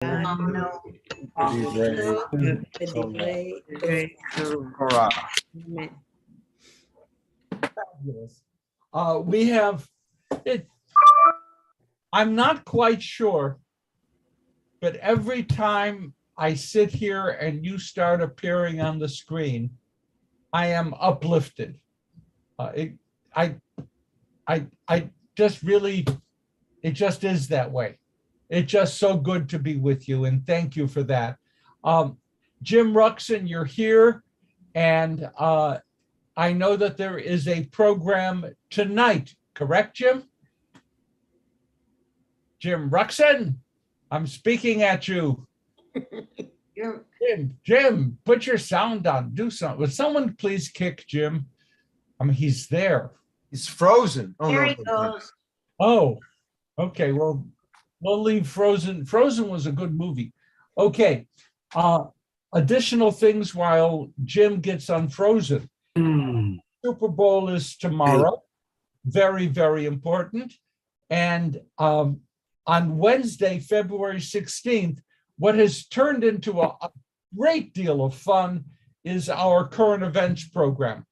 No, Torah. Fabulous. We have it. I'm not quite sure, but every time I sit here and you start appearing on the screen, I am uplifted. I just really, it just is that way. It's just so good to be with you, and thank you for that. Jim Ruxin, you're here, and I know that there is a program tonight, correct, Jim? Jim Ruxin, I'm speaking at you. Jim, put your sound on. Do something. Would someone please kick Jim? I mean, he's there. He's frozen. Oh, there no. he goes. Oh, okay. Well, we'll leave Frozen. Frozen was a good movie. Okay. Additional things while Jim gets unfrozen. Super Bowl is tomorrow. Very, very important. And on Wednesday, February 16th, what has turned into a great deal of fun is our current events program.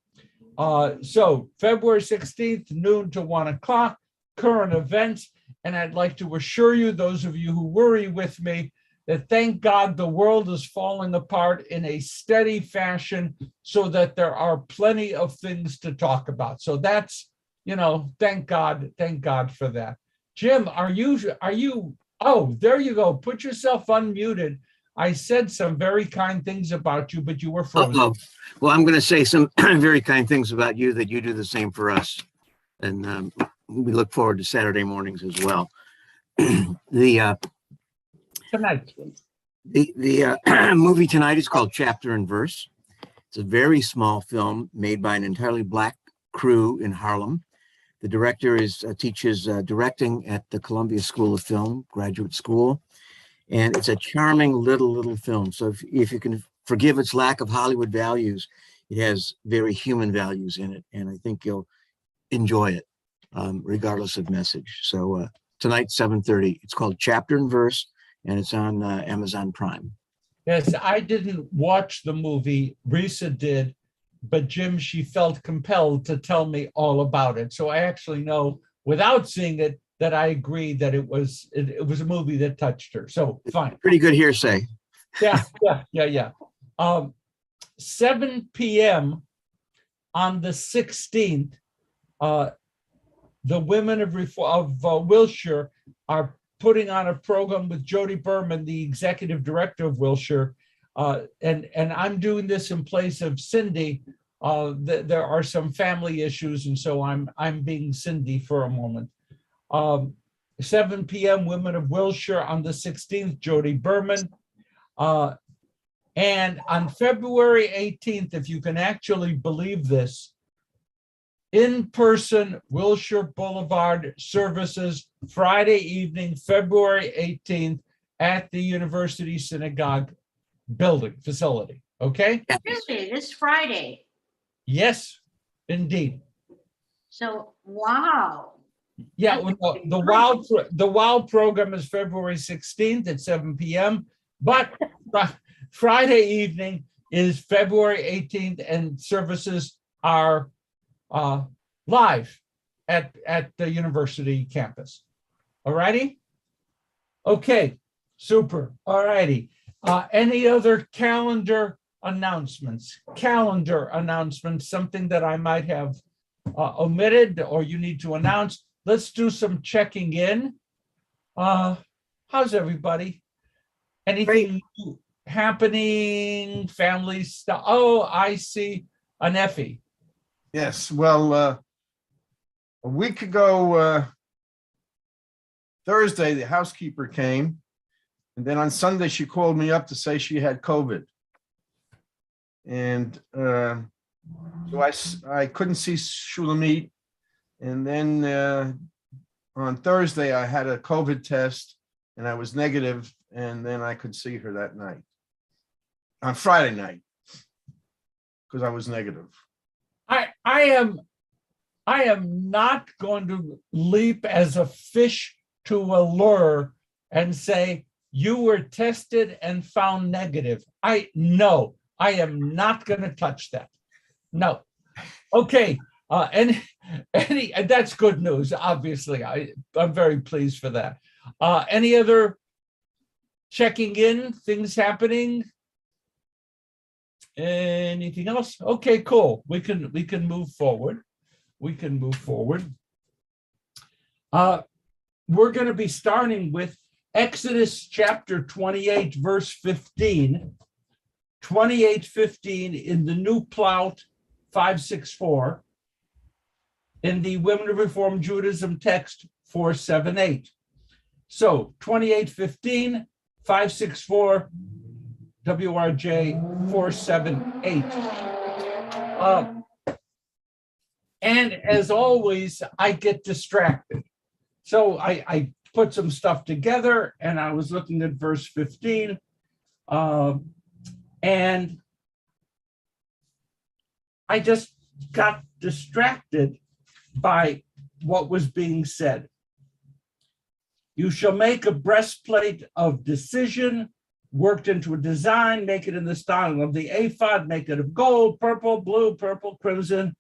So February 16th, noon to 1 o'clock, current events. And I'd like to assure you, those of you who worry with me, that thank God the world is falling apart in a steady fashion so that there are plenty of things to talk about. So that's, thank God for that. Jim, are you, oh, there you go. Put yourself unmuted. I said some very kind things about you, but you were frozen. Uh-oh. Well, I'm going to say some very kind things about you that you do the same for us. And we look forward to Saturday mornings as well. Tonight. The movie tonight is called Chapter and Verse. It's a very small film made by an entirely Black crew in Harlem. The director teaches directing at the Columbia School of Film, graduate school. And it's a charming little film. So if you can forgive its lack of Hollywood values, it has very human values in it. And I think you'll enjoy it, regardless of message. So tonight, 7:30, it's called Chapter and Verse, and it's on Amazon Prime. Yes, I didn't watch the movie. Risa did, but Jim, she felt compelled to tell me all about it. So I actually know, without seeing it, that I agree that it was a movie that touched her. So fine. Pretty good hearsay. Yeah. 7 p.m. on the 16th, the women of Wilshire are putting on a program with Jody Berman, the executive director of Wilshire, and I'm doing this in place of Cindy. There are some family issues, and so I'm being Cindy for a moment. 7 p.m. Women of Wilshire on the 16th, Jody Berman. And on February 18th, if you can actually believe this, in-person Wilshire Boulevard services, Friday evening, February 18th, at the University Synagogue building facility. Okay? Really, this Friday. Yes, indeed. So, wow. Yeah, the WOW program is February 16th at 7 p.m. But Friday evening is February 18th, and services are live at the university campus. All righty? Okay, super. All righty. Any other calendar announcements? Something that I might have omitted or you need to announce. Let's do some checking in. How's everybody? Anything happening? Family stuff? Oh, I see an Effie. Yes, well, a week ago, Thursday, the housekeeper came, and then on Sunday, she called me up to say she had COVID. And so I couldn't see Shulamit. And then on Thursday, I had a COVID test, and I was negative, and then I could see her that night. On Friday night, because I was negative. I am not going to leap as a fish to a lure and say you were tested and found negative. No, I am not going to touch that. No. Okay. And that's good news. Obviously, I'm very pleased for that. Any other checking in, things happening? Anything else? Okay, cool. We can move forward. We can move forward. We're going to be starting with Exodus chapter 28, verse 15. 28:15 in the New Plout 564. In the Women of Reformed Judaism text 478. So 28:15, 564, WRJ 478. And as always, I get distracted. So I put some stuff together and I was looking at verse 15. And I just got distracted by what was being said. You shall make a breastplate of decision, worked into a design, make it in the style of the ephod, make it of gold, purple, blue, purple, crimson,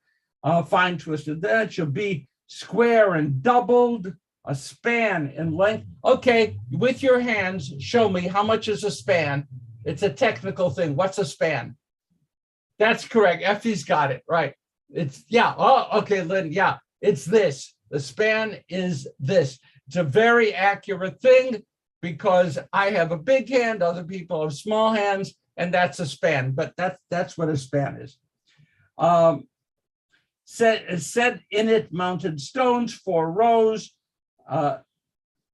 fine twisted. Then it shall be square and doubled, a span in length. Okay, with your hands, show me how much is a span. It's a technical thing. What's a span? That's correct. Effie's got it, right. It's, yeah, oh, okay, Lynn, yeah. It's this. The span is this. It's a very accurate thing because I have a big hand, other people have small hands, and that's a span. But that's what a span is. Set in it mounted stones, 4 rows,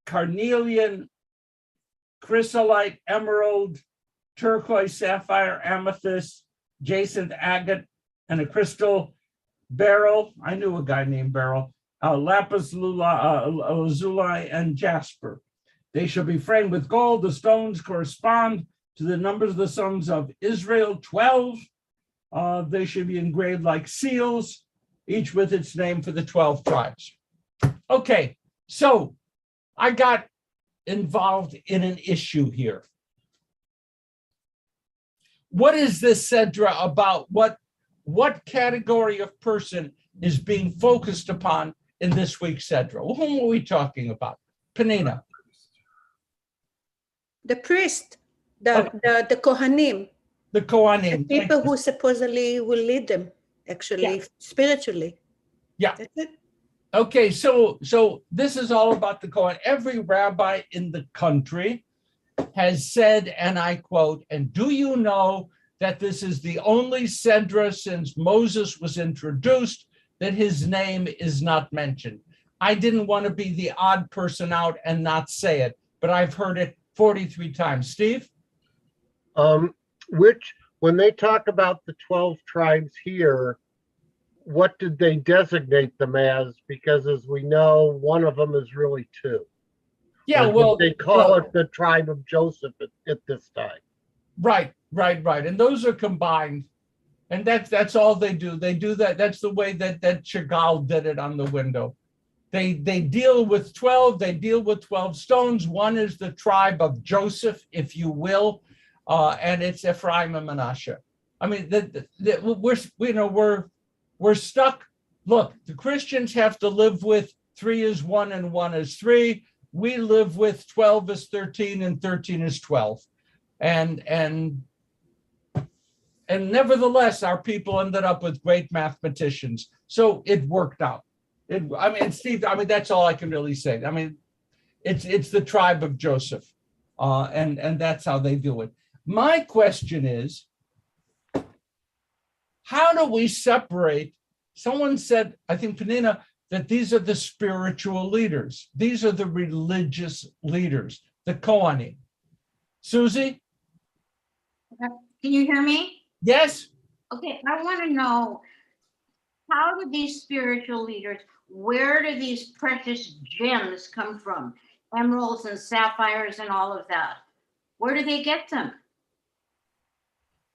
carnelian, chrysolite, emerald, turquoise, sapphire, amethyst, jacinth, agate, and a crystal beryl. I knew a guy named Beryl. Lapis lazuli and jasper. They shall be framed with gold. The stones correspond to the numbers of the sons of Israel, 12. They should be engraved like seals, each with its name for the 12 tribes. Okay, so I got involved in an issue here. What is this Sedra about? What category of person is being focused upon in this week's Sedra? Whom are we talking about? Penina. The priest, the Kohanim. The Kohanim. The people who supposedly will lead them, actually, spiritually. Yeah. That's it. Okay, so this is all about the Kohen. Every rabbi in the country has said, and I quote, and do you know that this is the only Sedra since Moses was introduced that his name is not mentioned? I didn't want to be the odd person out and not say it, but I've heard it 43 times. Steve? When they talk about the 12 tribes here, what did they designate them as? Because as we know, one of them is really 2. Yeah, or well, they call it the tribe of Joseph at this time. Right. And those are combined. And that's all they do. They do that. That's the way that Chagall did it on the window. They deal with 12. They deal with 12 stones. One is the tribe of Joseph, if you will, and it's Ephraim and Manasseh. I mean, we're stuck. Look, the Christians have to live with 3 is 1 and 1 is 3. We live with 12 is 13 and 13 is 12. And nevertheless, our people ended up with great mathematicians. So it worked out. Steve, that's all I can really say. I mean, it's the tribe of Joseph. And that's how they do it. My question is, how do we separate? Someone said, I think Penina, that these are the spiritual leaders. These are the religious leaders, the Kohanim. Susie? Can you hear me? Yes? Okay, I want to know, how do these spiritual leaders, where do these precious gems come from? Emeralds and sapphires and all of that. Where do they get them?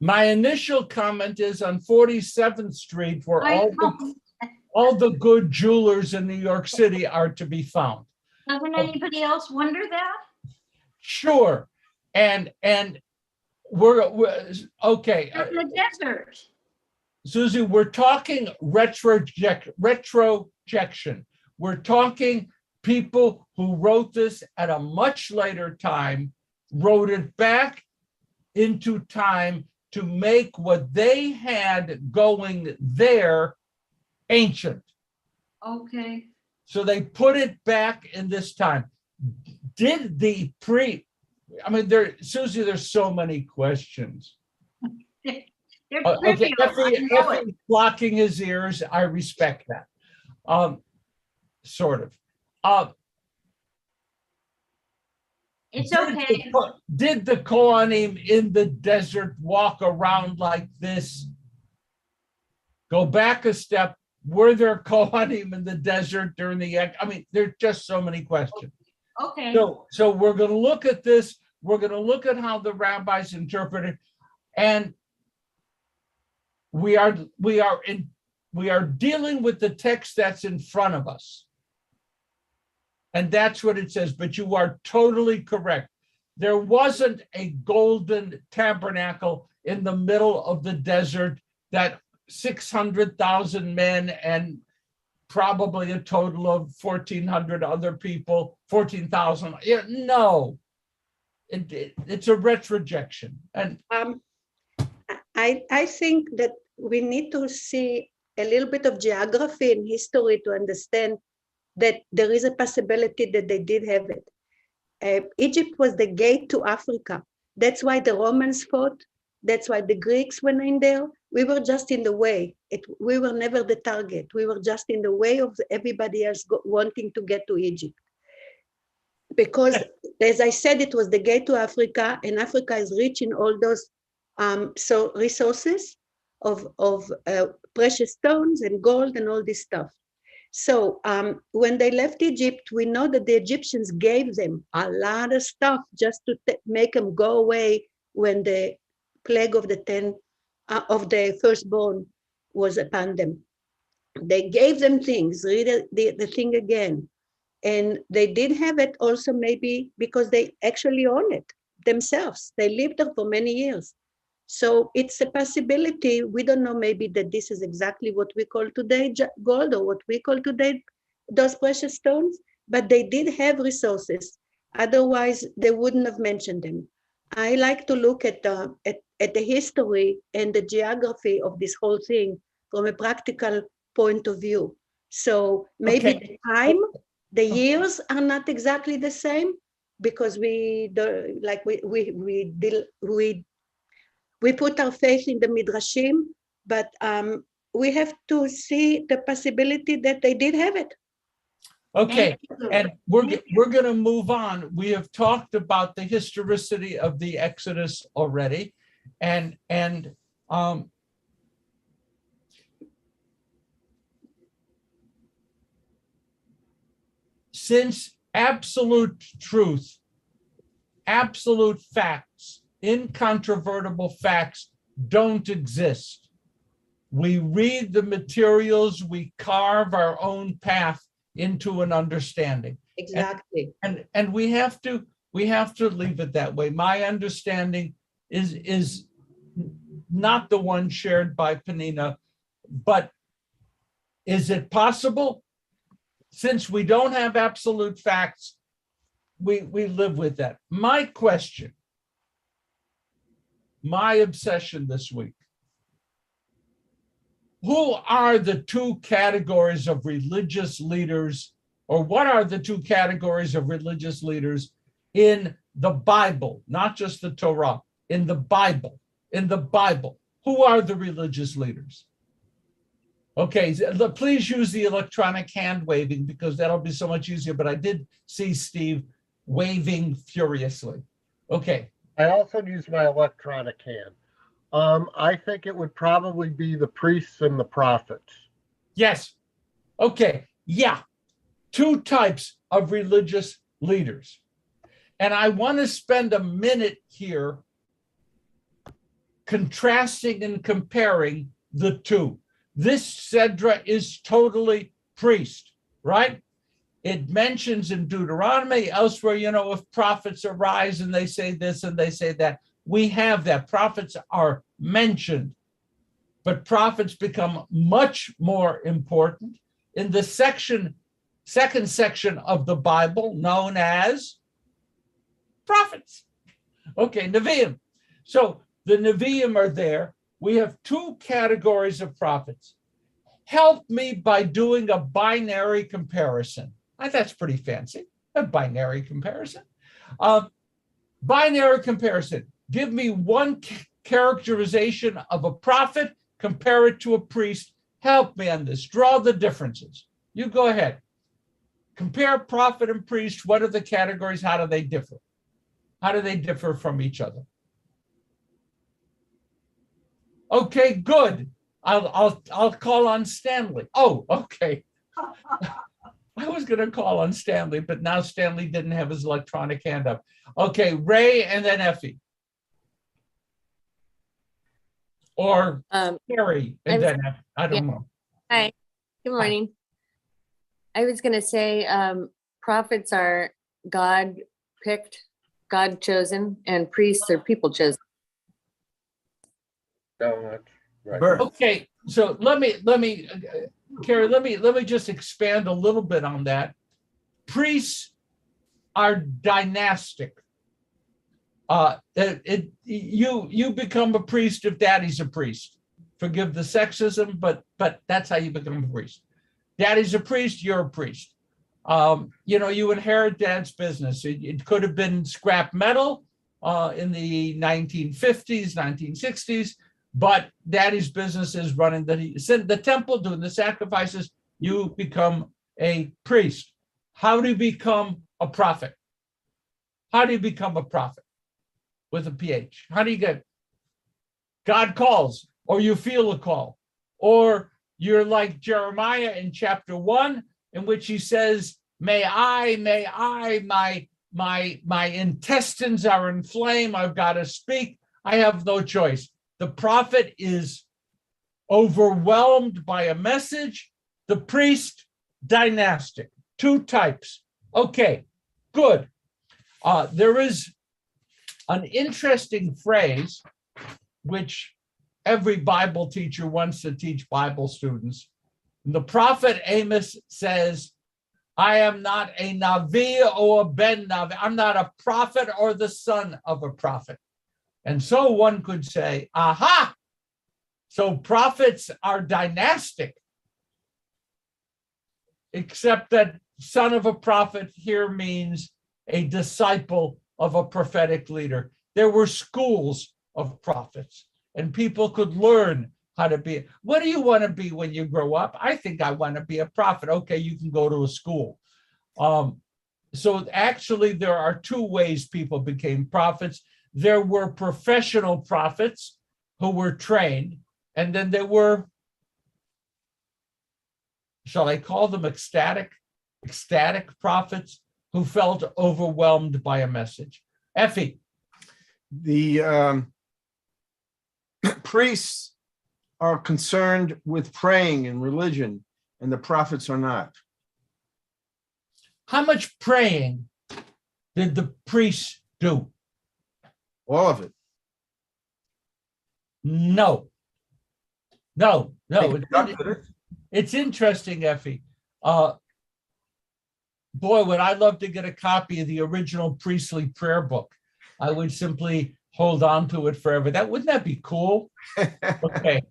My initial comment is on 47th Street, where all the good jewelers in New York City are to be found. Doesn't anybody else wonder that? Sure. And we're okay. In the desert. Susie, we're talking retrojection. We're talking people who wrote this at a much later time, wrote it back into time to make what they had going there ancient. Okay. So they put it back in this time. Did the Susie, there's so many questions. They're Okay, trivial. I know it. Effie blocking his ears. I respect that. Sort of. It's okay. Did the Kohanim in the desert walk around like this? Go back a step. Were there Kohanim in the desert during the? There's just so many questions. Okay. So we're going to look at this. We're going to look at how the rabbis interpret it, and we are dealing with the text that's in front of us. And that's what it says, but you are totally correct. There wasn't a golden tabernacle in the middle of the desert that 600,000 men and probably a total of 1,400 other people, 14,000. No, it's a retrojection. And I think that we need to see a little bit of geography and history to understand that there is a possibility that they did have it. Egypt was the gate to Africa. That's why the Romans fought. That's why the Greeks went in there. We were just in the way. We were never the target. We were just in the way of everybody else wanting to get to Egypt. Because, as I said, it was the gate to Africa, and Africa is rich in all those resources of precious stones and gold and all this stuff. So when they left Egypt, we know that the Egyptians gave them a lot of stuff just to make them go away when the plague of the firstborn was upon them. They gave them things, read the thing again. And they did have it also maybe because they actually own it themselves. They lived there for many years. So it's a possibility. We don't know maybe that this is exactly what we call today gold or what we call today those precious stones, but they did have resources. Otherwise, they wouldn't have mentioned them. I like to look at the history and the geography of this whole thing from a practical point of view. So maybe the time, the years are not exactly the same because we put our faith in the midrashim, but we have to see the possibility that they did have it. okay, and we're going to move on. We have talked about the historicity of the Exodus already, and since absolute truth, absolute facts, incontrovertible facts don't exist, we read the materials, we carve our own path into an understanding. Exactly. And we have to leave it that way. My understanding is not the one shared by Penina, but is it possible? Since we don't have absolute facts, we live with that. My question, my obsession this week, who are the two categories of religious leaders, or what are the two categories of religious leaders in the Bible, not just the Torah, in the Bible? Who are the religious leaders? Okay, please use the electronic hand waving because that'll be so much easier, but I did see Steve waving furiously. Okay. I also use my electronic hand. I think it would probably be the priests and the prophets. Yes. Okay. Yeah. Two types of religious leaders. And I want to spend a minute here contrasting and comparing the two. This Sedra is totally priest, right? It mentions in Deuteronomy, elsewhere, if prophets arise and they say this and they say that, we have that. Prophets are mentioned, but prophets become much more important in the second section of the Bible known as prophets. Okay, Nevi'im. So the Nevi'im are there. We have two categories of prophets. Help me by doing a binary comparison. That's pretty fancy, a binary comparison. Binary comparison. Give me one characterization of a prophet, compare it to a priest. Help me on this. Draw the differences. You go ahead. Compare prophet and priest. What are the categories? How do they differ? How do they differ from each other? Okay, good. I'll call on Stanley. Oh, okay. I was going to call on Stanley, but now Stanley didn't have his electronic hand up. Okay, Ray and then Effie. Or Carrie and then Effie. I don't know. Hi, good morning. I was going to say prophets are God picked, God chosen, and priests are people chosen. No, that's Bert. Okay, so let me, Carrie, let me just expand a little bit on that. Priests are dynastic. You become a priest if daddy's a priest. Forgive the sexism, but that's how you become a priest. Daddy's a priest, you're a priest. You inherit dad's business. It could have been scrap metal in the 1950s, 1960s, but daddy's business is running the temple, doing the sacrifices. You become a priest. How do you become a prophet? How do you become a prophet? With a PH. How do you get? God calls, or you feel a call, or you're like Jeremiah in chapter 1, in which he says, may I, my intestines are inflamed. I've got to speak. I have no choice. The prophet is overwhelmed by a message. The priest, dynastic. Two types. Okay, good. There is an interesting phrase which every Bible teacher wants to teach Bible students. The prophet Amos says, I am not a Navi or a Ben Navi. I'm not a prophet or the son of a prophet. And so one could say, aha, so prophets are dynastic, except that son of a prophet here means a disciple of a prophetic leader. There were schools of prophets, and people could learn how to be. What do you want to be when you grow up? I think I want to be a prophet. Okay, you can go to a school. So actually, there are two ways people became prophets. There were professional prophets who were trained, and then there were, shall I call them ecstatic prophets who felt overwhelmed by a message. Effie. The priests are concerned with praying and religion, and the prophets are not. How much praying did the priests do? All of it. No. It's interesting, Effie. Boy, would I love to get a copy of the original priestly prayer book. I would simply hold on to it forever. Wouldn't that be cool? Okay.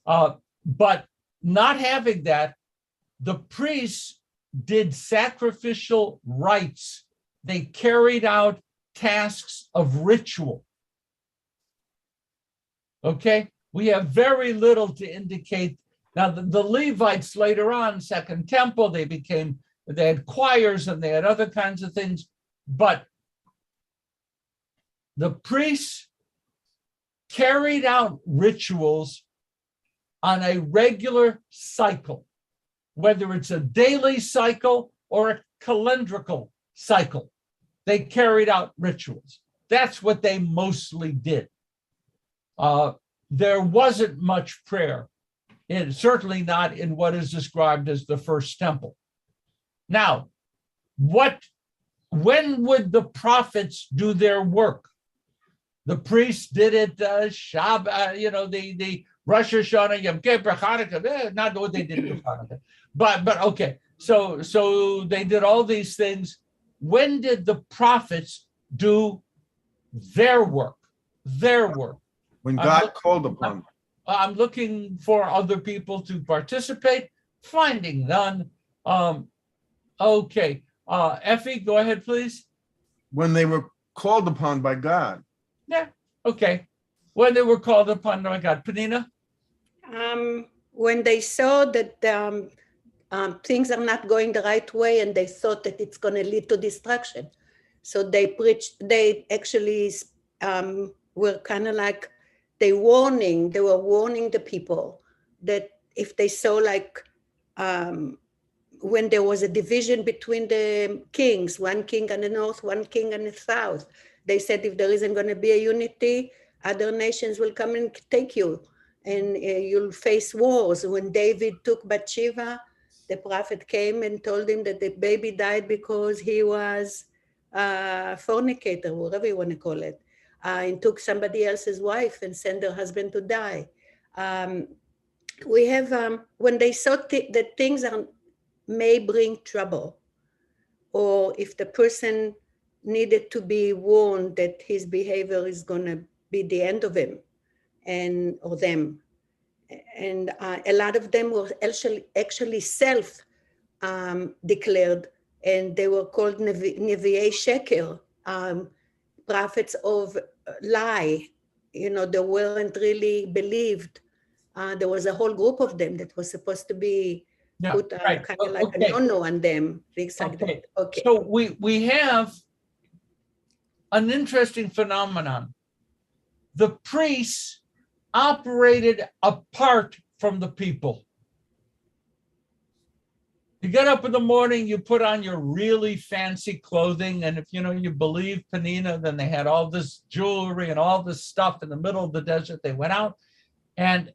But not having that, the priests did sacrificial rites. They carried out tasks of ritual. Okay? We have very little to indicate. Now, the Levites later on, Second Temple, they had choirs and they had other kinds of things, but the priests carried out rituals on a regular cycle, whether it's a daily cycle or a calendrical cycle. They carried out rituals. That's what they mostly did. There wasn't much prayer, and certainly not in what is described as the first temple. Now, when would the prophets do their work? The priests did it, Shabbat, the Rosh Hashanah, Yom Kippur, Hanukkah, not what they did with Hanukkah. But okay, so they did all these things. When did the prophets do their work? Their work. When God called upon them. I'm looking for other people to participate, finding none. Okay, Effie, go ahead, please. When they were called upon by God. Yeah, okay. When they were called upon by God. Penina? When they saw that things are not going the right way and they thought that it's going to lead to destruction. So they actually were kind of like, they were warning the people that if they saw like, when there was a division between the kings, one king in the north, one king in the south, they said if there isn't going to be a unity, other nations will come and take you and you'll face wars. When David took Bathsheba, the prophet came and told him that the baby died because he was a fornicator, whatever you want to call it, and took somebody else's wife and sent her husband to die. We have, when they saw that things may bring trouble, or if the person needed to be warned that his behavior is going to be the end of him or them. And a lot of them were actually self-declared, and they were called Nevi'ei Sheker, prophets of lie. They weren't really believed. There was a whole group of them that was supposed to be put kind of like a no-no on them. Things like that. Okay. So we have an interesting phenomenon. The priests operated apart from the people. You get up in the morning, you put on your really fancy clothing, and if you believe Penina, then they had all this jewelry and all this stuff in the middle of the desert. They went out and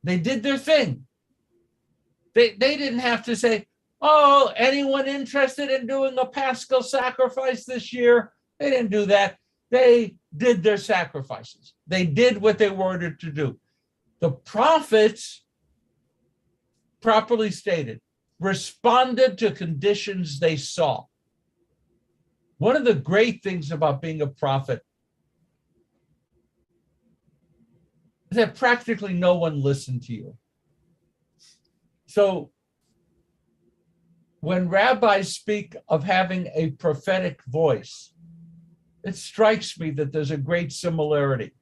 they did their thing. They didn't have to say, oh, anyone interested in doing a Paschal sacrifice this year? They didn't do that. They did their sacrifices. They did what they were ordered to do. The prophets, properly stated, responded to conditions they saw. One of the great things about being a prophet is that practically no one listened to you. So when rabbis speak of having a prophetic voice, it strikes me that there's a great similarity.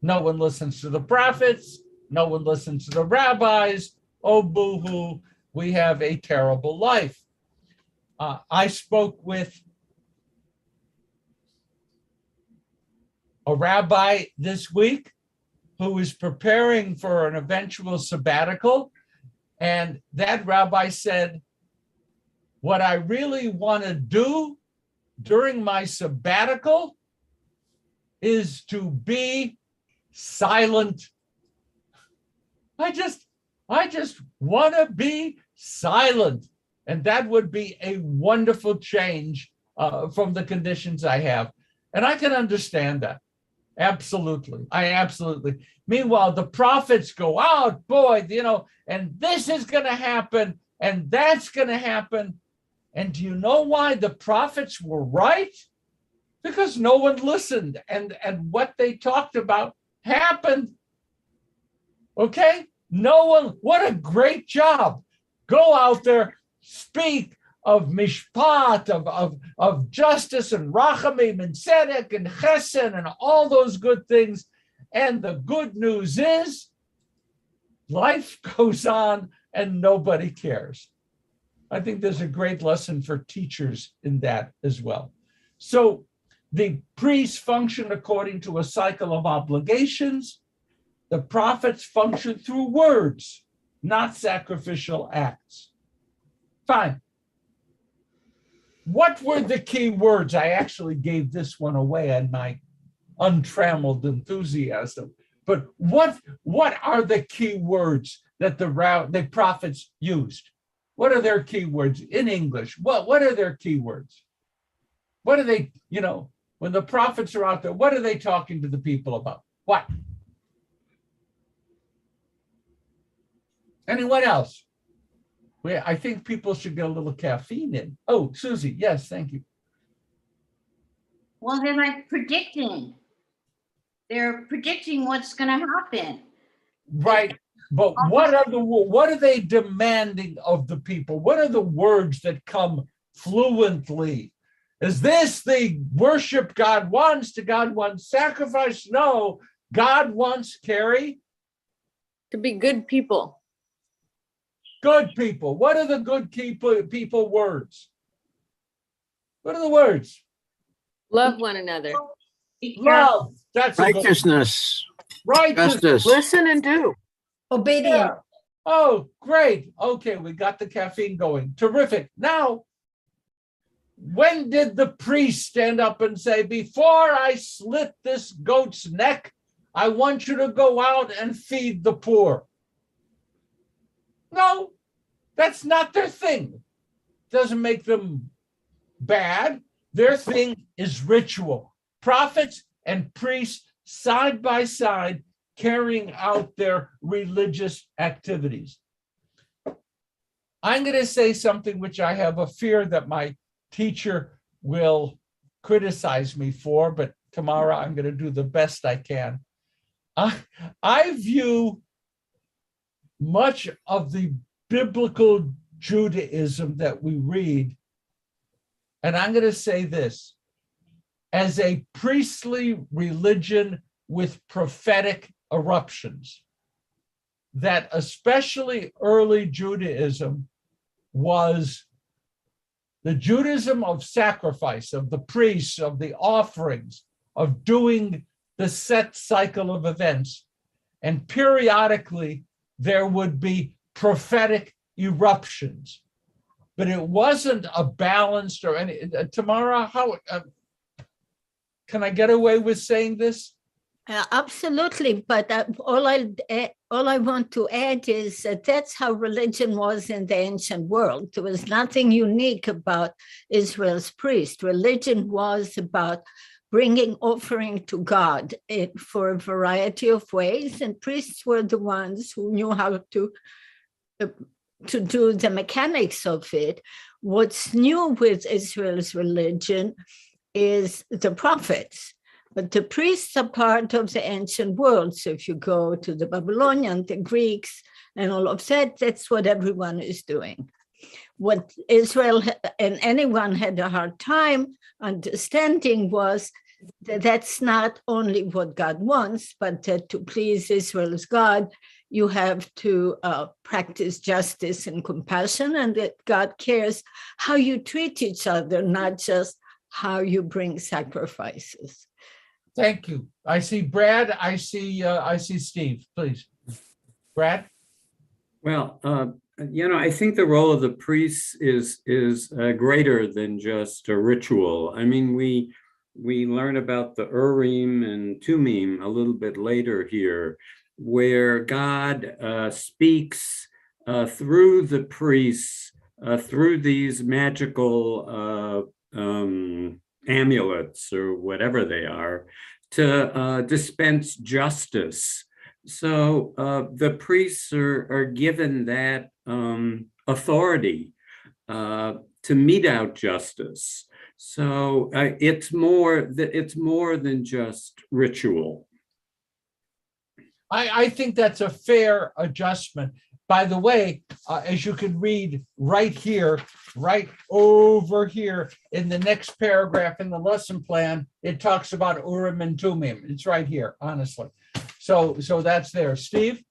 No one listens to the prophets. No one listens to the rabbis. Oh, boo-hoo, we have a terrible life. I spoke with a rabbi this week who is preparing for an eventual sabbatical. And that rabbi said, what I really want to do during my sabbatical is to be silent. I just want to be silent. And that would be a wonderful change from the conditions I have. And I can understand that. Absolutely. Absolutely. Meanwhile, the prophets go out, boy, and this is going to happen and that's going to happen. And do you know why the prophets were right? Because no one listened, and what they talked about happened. Okay? No one, what a great job. Go out there, speak of mishpat, of justice and rachamim and tzedek and chesed and all those good things. And the good news is life goes on and nobody cares. I think there's a great lesson for teachers in that as well. So the priests function according to a cycle of obligations. The prophets function through words, not sacrificial acts. Fine. What were the key words? I actually gave this one away on my untrammeled enthusiasm. But what are the key words that the prophets used? What are their keywords in English? What are their keywords? What are they, when the prophets are out there, what are they talking to the people about? What? Anyone else? I think people should get a little caffeine in. Oh, Susie, yes, thank you. Well, they're like predicting. They're predicting what's going to happen. Right. But what are they demanding of the people? What are the words that come fluently? Is this the worship God wants? Do God want sacrifice? No. God wants, Carrie? To be good people. Good people. What are the good people words? What are the words? Love one another. Love. That's Righteousness, righteous. justice. Listen and do. Obedient. Yeah. Oh, great. Okay, we got the caffeine going. Terrific. Now, when did the priest stand up and say, before I slit this goat's neck, I want you to go out and feed the poor? No, that's not their thing. Doesn't make them bad. Their thing is ritual. Prophets and priests side by side carrying out their religious activities. I'm going to say something which I have a fear that my teacher will criticize me for, but tomorrow I'm going to do the best I can. I view much of the biblical Judaism that we read, and I'm going to say this, as a priestly religion with prophetic eruptions, that especially early Judaism was the Judaism of sacrifice, of the priests, of the offerings, of doing the set cycle of events. And periodically, there would be prophetic eruptions. But it wasn't a balanced or any. Tamara, how can I get away with saying this? Absolutely, but all I want to add is that that's how religion was in the ancient world. There was nothing unique about Israel's priest. Religion was about bringing offering to God for a variety of ways, and priests were the ones who knew how to do the mechanics of it. What's new with Israel's religion is the prophets. But the priests are part of the ancient world. So if you go to the Babylonian, the Greeks, and all of that, that's what everyone is doing. What Israel and anyone had a hard time understanding was that that's not only what God wants, but that to please Israel's God, you have to practice justice and compassion, and that God cares how you treat each other, not just how you bring sacrifices. Thank you. I see Brad. I see Steve. Please, Brad. Well, I think the role of the priests is greater than just a ritual. I mean, we learn about the Urim and Tumim a little bit later here, where God speaks through the priests, through these magical amulets or whatever they are, to dispense justice. So the priests are given that authority to mete out justice. So it's more than just ritual. I think that's a fair adjustment. By the way, as you can read right here, right over here in the next paragraph in the lesson plan, it talks about Urim and Tumim. It's right here, honestly. So that's there. Steve?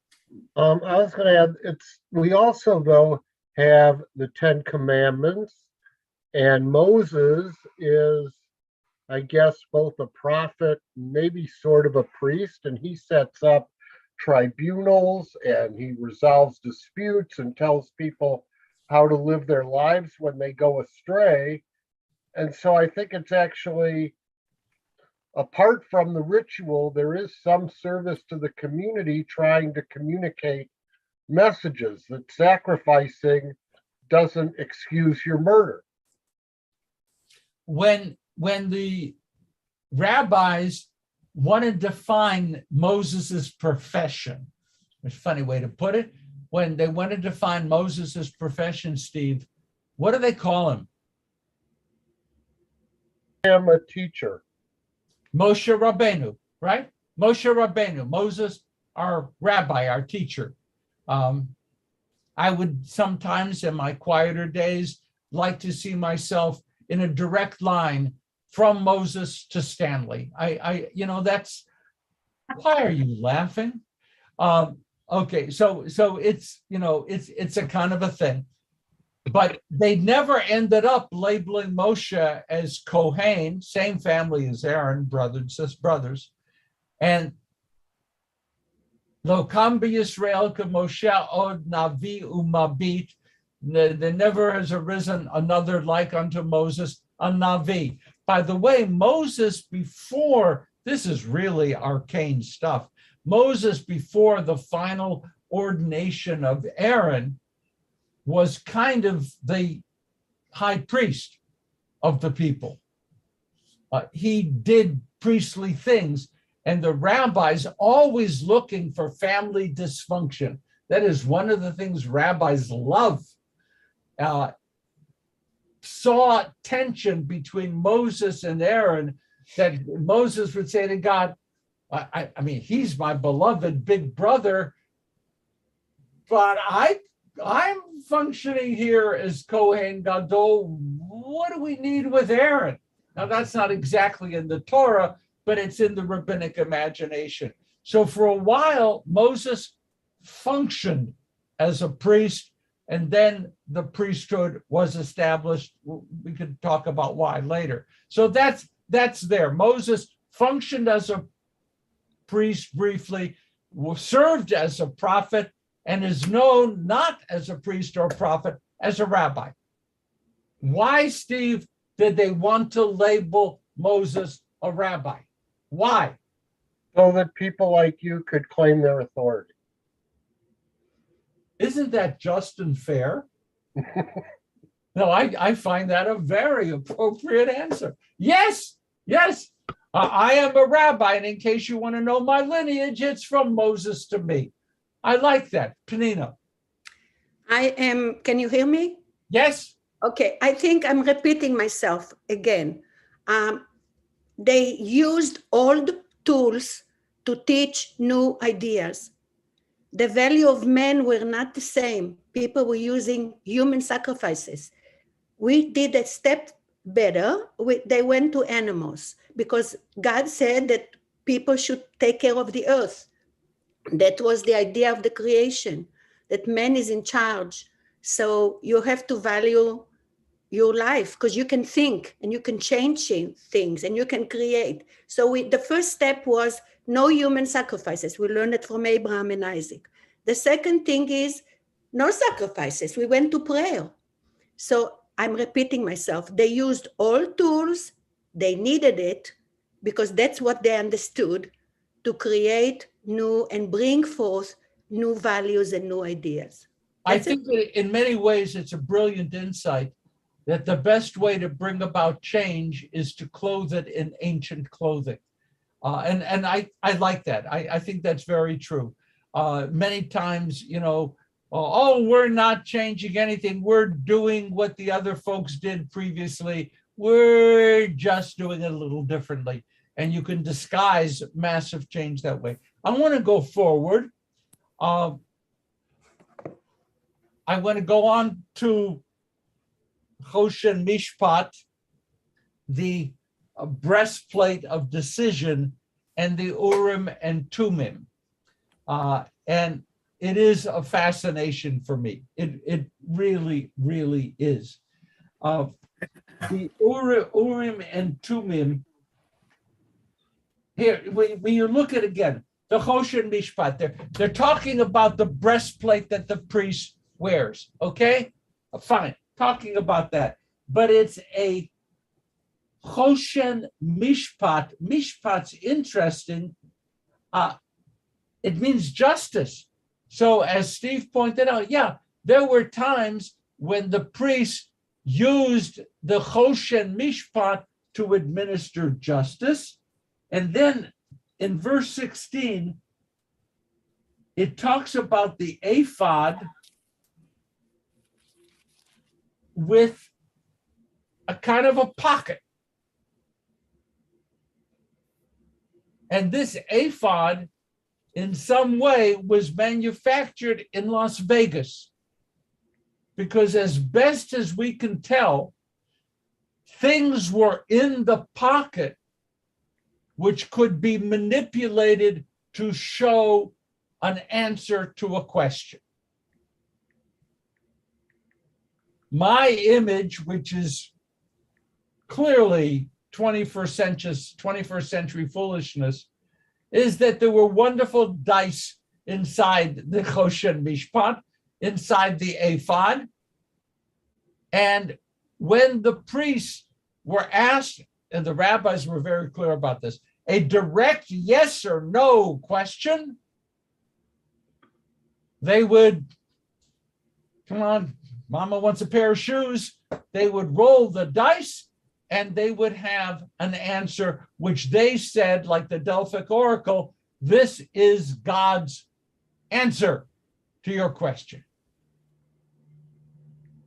I was going to add, we also, though, have the Ten Commandments, and Moses is, I guess, both a prophet, maybe sort of a priest, and he sets up tribunals and he resolves disputes and tells people how to live their lives when they go astray. And so I think it's actually, apart from the ritual, there is some service to the community trying to communicate messages that sacrificing doesn't excuse your murder. When the rabbis want to define Moses's profession, it's a funny way to put it. When they want to define Moses's profession, Steve, what do they call him? I am a teacher. Moshe Rabbeinu, right? Moshe Rabbeinu, Moses, our rabbi, our teacher. I would sometimes in my quieter days like to see myself in a direct line from Moses to Stanley. That's, why are you laughing? Okay, so it's, it's a kind of a thing. But they never ended up labeling Moshe as Kohen, same family as Aaron, brothers. And Lo kam b'Yisrael k'Moshe od navi umabit, there never has arisen another like unto Moses, a navi. By the way, Moses before, this is really arcane stuff, Moses before the final ordination of Aaron was kind of the high priest of the people. He did priestly things, and the rabbis always looking for family dysfunction. That is one of the things rabbis love. Saw tension between Moses and Aaron, that Moses would say to God, I mean, he's my beloved big brother, but I'm functioning here as Kohen Gadol. What do we need with Aaron? Now, that's not exactly in the Torah, but it's in the rabbinic imagination. So for a while, Moses functioned as a priest, and then the priesthood was established. We could talk about why later. So that's there. Moses functioned as a priest briefly, served as a prophet, and is known not as a priest or prophet, as a rabbi. Why, Steve, did they want to label Moses a rabbi? Why? So that people like you could claim their authority. Isn't that just and fair? No, I find that a very appropriate answer. Yes. I am a rabbi, and in case you want to know my lineage, it's from Moses to me. I like that. Penina. Can you hear me? Yes. Okay, I think I'm repeating myself again. They used old tools to teach new ideas. The value of men were not the same. People were using human sacrifices. We did a step better. They went to animals because God said that people should take care of the earth. That was the idea of the creation, that man is in charge. So you have to value your life because you can think and you can change things and you can create. So the first step was no human sacrifices. We learned it from Abraham and Isaac. The second thing is no sacrifices. We went to prayer. So I'm repeating myself. They used all tools. They needed it because that's what they understood to create new and bring forth new values and new ideas. I think that in many ways, it's a brilliant insight that the best way to bring about change is to clothe it in ancient clothing. And I like that. I think that's very true. Many times, we're not changing anything. We're doing what the other folks did previously. We're just doing it a little differently. And you can disguise massive change that way. I want to go forward. I want to go on to Choshen Mishpat, the breastplate of decision, and the Urim and Tumim. And it is a fascination for me. It really, really is. The Urim and Tumim, here, when you look at again, the Choshen Mishpat, they're talking about the breastplate that the priest wears, okay? Fine, talking about that. But it's a Choshen Mishpat. Mishpat's interesting. It means justice. So as Steve pointed out, yeah, there were times when the priest used the Choshen Mishpat to administer justice. And then in verse 16, it talks about the ephod with a kind of a pocket. And this ephod, in some way, was manufactured in Las Vegas. Because as best as we can tell, things were in the pocket which could be manipulated to show an answer to a question. My image, which is clearly 21st century foolishness, is that there were wonderful dice inside the Choshen Mishpat, inside the ephod. And when the priests were asked, and the rabbis were very clear about this, a direct yes or no question, they would, come on, mama wants a pair of shoes. They would roll the dice and they would have an answer which they said, like the Delphic Oracle, this is God's answer to your question.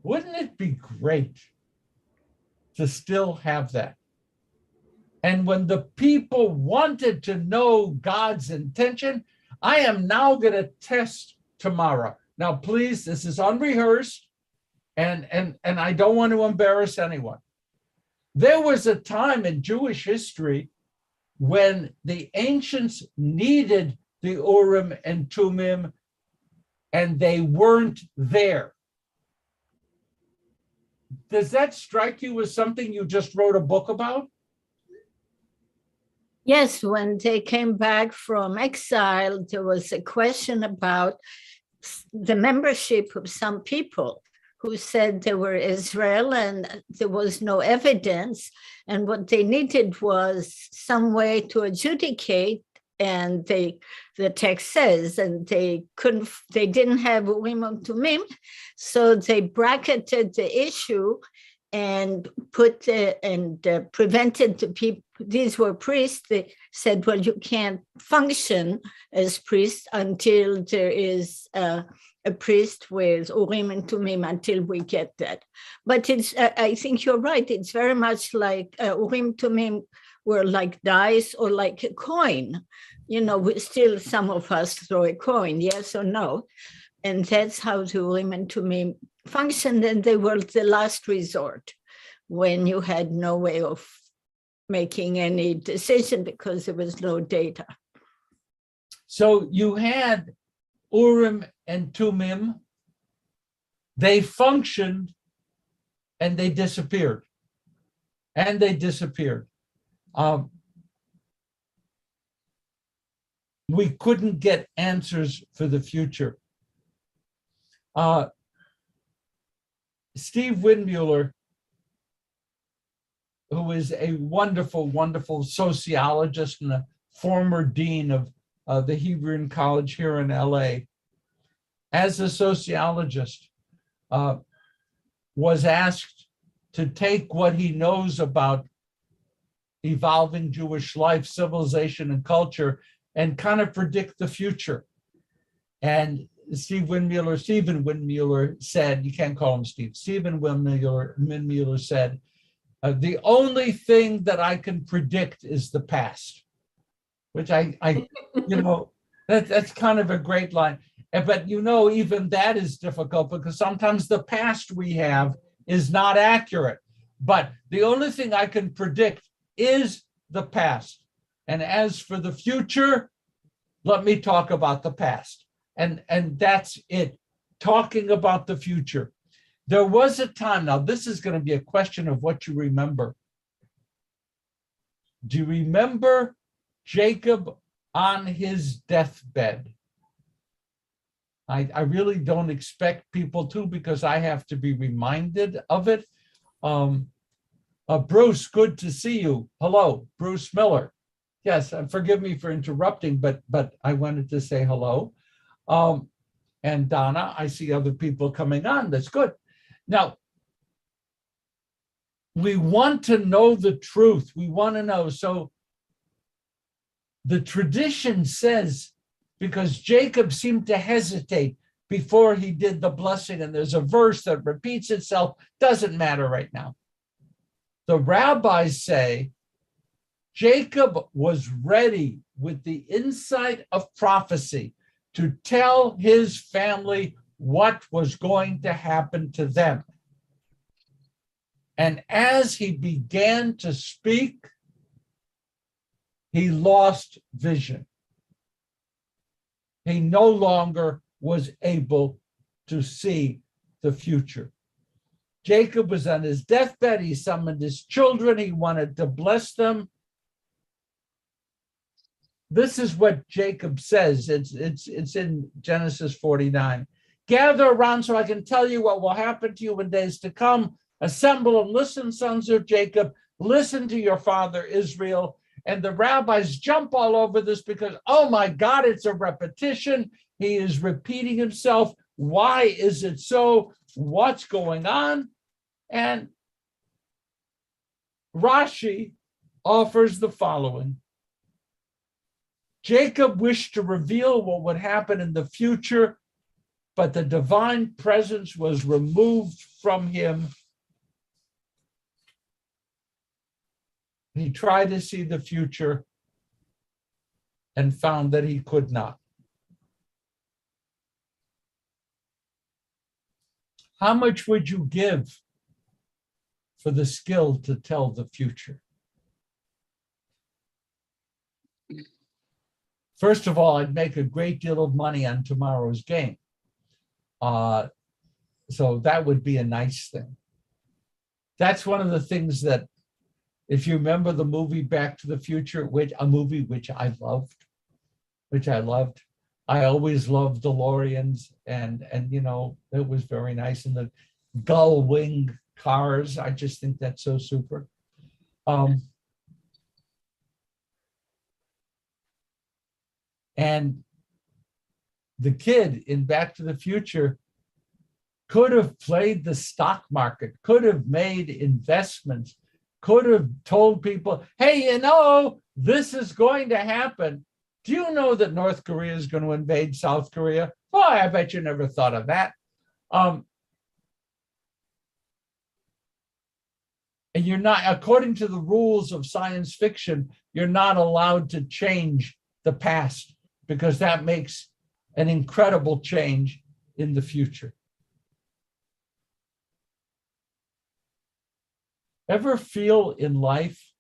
Wouldn't it be great to still have that? And when the people wanted to know God's intention, I am now going to test tomorrow. Now, please, this is unrehearsed, and I don't want to embarrass anyone. There was a time in Jewish history when the ancients needed the Urim and Tumim, and they weren't there. Does that strike you as something you just wrote a book about? Yes, when they came back from exile, there was a question about the membership of some people who said they were Israel and there was no evidence. And what they needed was some way to adjudicate. And the text says, and they didn't have Urim and Tumim, so they bracketed the issue and prevented the people. These were priests. They said, well, you can't function as priests until there is a priest with Urim and Tumim, until we get that. But it's, I think you're right. It's very much like Urim Tumim were like dice or like a coin. You know, still some of us throw a coin, yes or no. And that's how the Urim and Tumim functioned. And they were the last resort when you had no way of making any decision because there was no data. So you had Urim and Tumim, they functioned and they disappeared. And they disappeared. We couldn't get answers for the future. Steve Windmuller, who is a wonderful, wonderful sociologist and a former dean of the Hebrew College here in LA, as a sociologist, was asked to take what he knows about evolving Jewish life, civilization, and culture and kind of predict the future. And Stephen Windmuller said, you can't call him Steve, Stephen Windmuller said, the only thing that I can predict is the past, which I you know, that's kind of a great line. But you know, even that is difficult because sometimes the past we have is not accurate. But the only thing I can predict is the past. And as for the future, let me talk about the past. And that's it, talking about the future. There was a time, now this is going to be a question of what you remember. Do you remember Jacob on his deathbed? I really don't expect people to because I have to be reminded of it. Bruce, good to see you. Hello, Bruce Miller. Yes, forgive me for interrupting, but I wanted to say hello. And Donna, I see other people coming on. That's good. Now, we want to know the truth. We want to know. So the tradition says, because Jacob seemed to hesitate before he did the blessing, and there's a verse that repeats itself, doesn't matter right now. The rabbis say Jacob was ready with the insight of prophecy to tell his family what was going to happen to them. And as he began to speak, he lost vision. He no longer was able to see the future. Jacob was on his deathbed. He summoned his children. He wanted to bless them. This is what Jacob says. It's in Genesis 49. Gather around so I can tell you what will happen to you in days to come. Assemble and listen, sons of Jacob. Listen to your father Israel. And the rabbis jump all over this because, oh my God, it's a repetition. He is repeating himself. Why is it so? What's going on? And Rashi offers the following. Jacob wished to reveal what would happen in the future, but the divine presence was removed from him. He tried to see the future and found that he could not. How much would you give for the skill to tell the future? First of all, I'd make a great deal of money on tomorrow's game. So that would be a nice thing. That's one of the things that, if you remember the movie Back to the Future, which I loved. I always loved DeLoreans, and you know, it was very nice. And the gull wing cars, I just think that's so super. And the kid in Back to the Future could have played the stock market, could have made investments, could have told people, hey, you know, this is going to happen. Do you know that North Korea is going to invade South Korea? Oh, I bet you never thought of that. And you're not, according to the rules of science fiction, you're not allowed to change the past because that makes an incredible change in the future. Ever feel in life,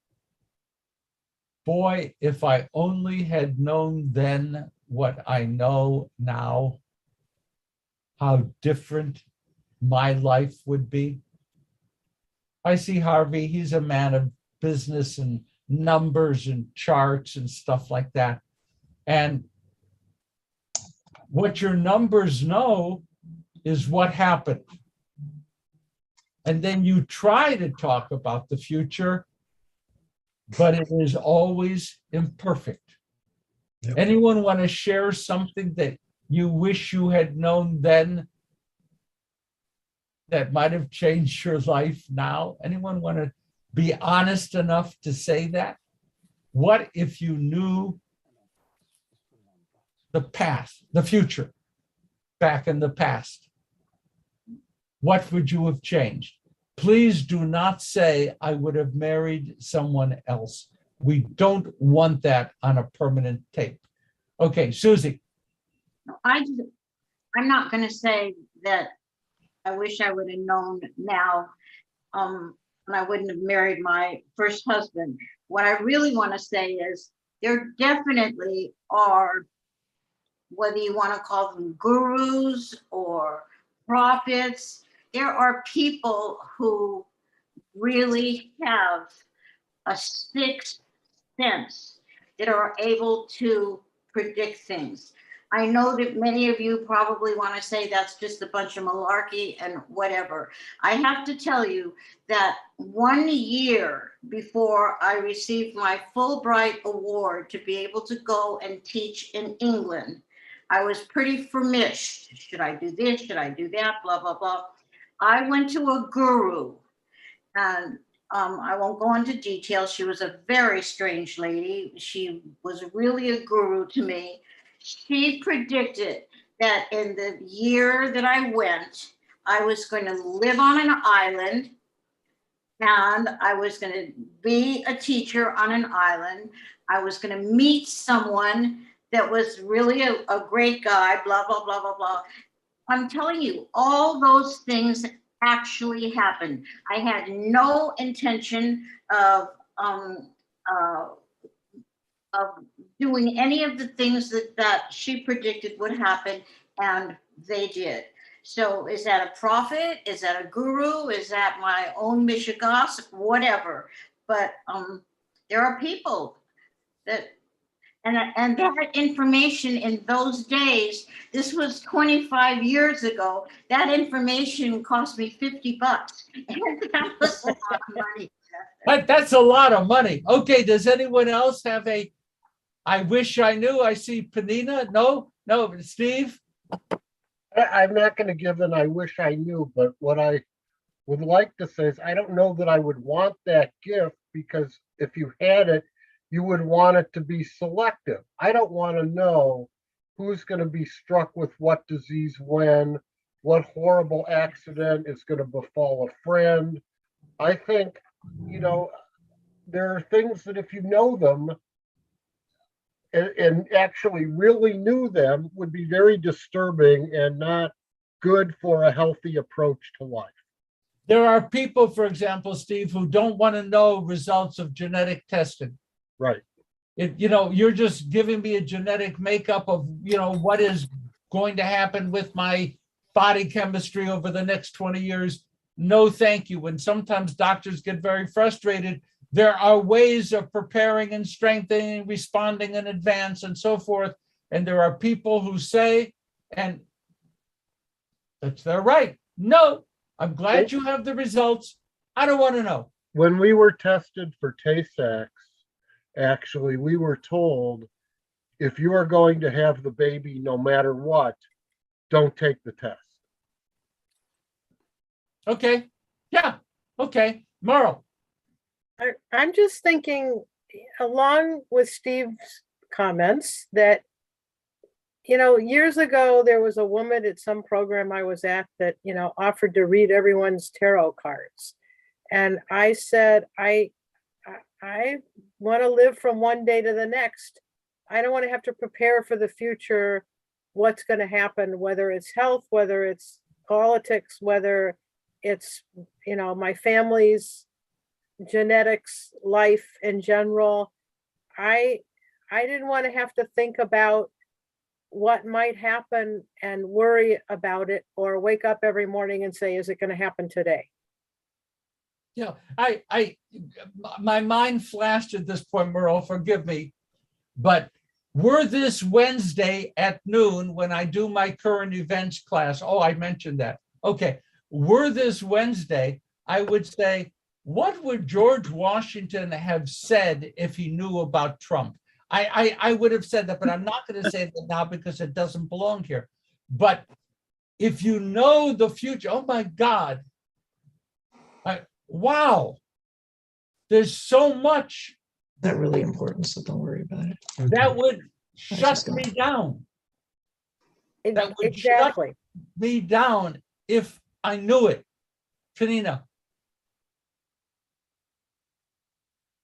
boy, if I only had known then what I know now, how different my life would be? I see Harvey, he's a man of business and numbers and charts and stuff like that. And what your numbers know is what happened. And then you try to talk about the future, but it is always imperfect. Yep. Anyone want to share something that you wish you had known then that might have changed your life now? Anyone want to be honest enough to say that? What if you knew the past, the future, back in the past? What would you have changed? Please do not say, I would have married someone else. We don't want that on a permanent tape. Okay, Susie. I'm not going to say that I wish I would have known now, and I wouldn't have married my first husband. What I really want to say is there definitely are, whether you want to call them gurus or prophets, there are people who really have a sixth sense that are able to predict things. I know that many of you probably want to say that's just a bunch of malarkey and whatever. I have to tell you that 1 year before I received my Fulbright award to be able to go and teach in England, I was pretty famished. Should I do this? Should I do that? Blah, blah, blah. I went to a guru, and I won't go into detail. She was a very strange lady. She was really a guru to me. She predicted that in the year that I went, I was going to live on an island, and I was going to be a teacher on an island. I was going to meet someone that was really a great guy, blah, blah, blah, blah, blah. I'm telling you, all those things actually happened. I had no intention of uh, of doing any of the things that she predicted would happen, and they did. So is that a prophet? Is that a guru? Is that my own mishigas? Whatever. But there are people that, and that information in those days, this was 25 years ago, that information cost me $50. And that was a lot of money. That's a lot of money. Okay, does anyone else have a, I wish I knew? I see Panina. No, Steve? I'm not going to give an I wish I knew, but what I would like to say is I don't know that I would want that gift, because if you had it, you would want it to be selective. I don't want to know who's going to be struck with what disease when, what horrible accident is going to befall a friend. I think, there are things that if you know them and actually really knew them, would be very disturbing and not good for a healthy approach to life. There are people, for example, Steve, who don't want to know results of genetic testing. Right. You're just giving me a genetic makeup of, what is going to happen with my body chemistry over the next 20 years. No, thank you. And sometimes doctors get very frustrated. There are ways of preparing and strengthening, responding in advance, and so forth. And there are people who say, and that's their right. No, I'm glad you have the results. I don't want to know. When we were tested for Tay-Sachs, actually, we were told, if you are going to have the baby no matter what, don't take the test. Okay. Yeah. Okay. Merle. I'm just thinking, along with Steve's comments, that, years ago, there was a woman at some program I was at that, offered to read everyone's tarot cards. And I said, I want to live from one day to the next. I don't want to have to prepare for the future, what's going to happen, whether it's health, whether it's politics, whether it's, my family's genetics, life in general. I didn't want to have to think about what might happen and worry about it, or wake up every morning and say, is it going to happen today? Yeah, my mind flashed at this point, Merle, forgive me, but were this Wednesday at noon when I do my current events class, I mentioned that. Okay, were this Wednesday, I would say, what would George Washington have said if he knew about Trump? I would have said that, but I'm not going to say that now because it doesn't belong here. But if you know the future, oh my God, wow, there's so much That really important, so don't worry about it. that would shut me down. That would Exactly. shut me down if I knew it. Panina.